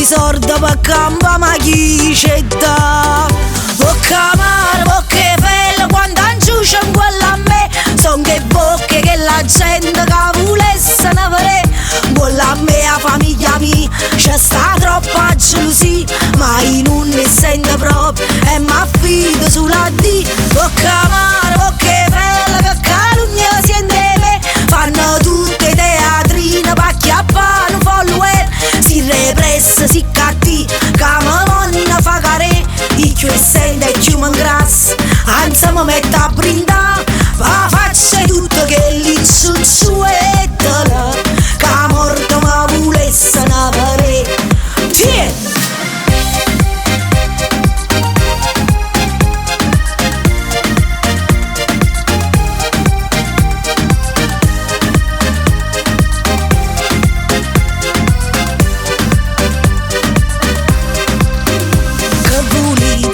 sorda per campa ma chi c'è da? Bocca mare, bocche felle, quando inciucia in quella a me, son che bocche che la gente che volesse ne avere. Quella a me, a famiglia mia, c'è sta troppa gelosia, ma io non ne sento proprio e m'affido sulla D. Bocca mare, bocche felle, che calunnia siente me, fanno tutte teatrine, pacchiappano follower, si repressa, si cattiva, che mi vanno fa care, di più essendo e human grass, anzi mi metto a brindare, ma faccio tutto che lì su e là, che morto mi volesse ne avere. Tieni!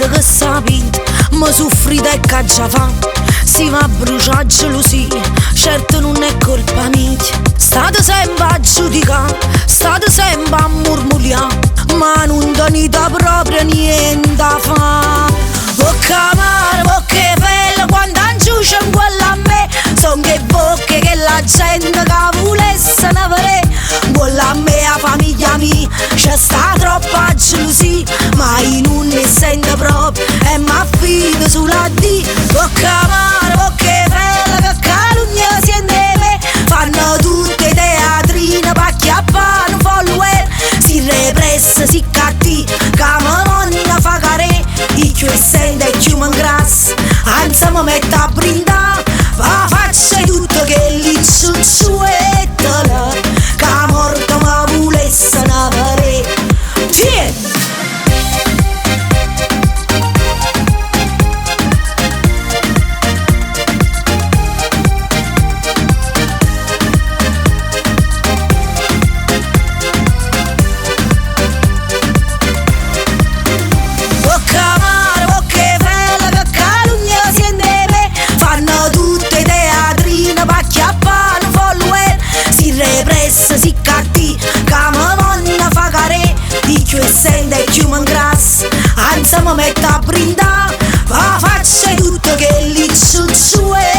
Che sapete, ma soffrite e caccia fa, si va a bruciare gelosia, certo non è colpa mia. State sempre a giudicare, state sempre a murmuriare, ma non tenete proprio niente da fa. Bocca mare, bocche felle, quando inciucia in quella a me, son che bocche che la gente che volesse ne avere. Quella a me, a famiglia mia, c'è sta troppa gelosia, ma io non ne sento proprio e m'affido sulla D. Bocca mare, bocche felle, che calunnia siente me, fanno tutte teatrine, pacchiappano follower, si repressa, si cattiva, che mi vanno fa care, di più essendo e human grass, anzi mi metto a brindare, ma faccio tutto che lì su e là, che morto mi volesse ne avere. Tieni! Bocca mare, bocche felle, che calunnia siente me, fanno tutte teatrine, pacchiappano follower, si repressa, si cattiva, che mi vanno fa care, di più essendo e human grass, anzi mi metto a brindare, ma faccio tutto che lì su e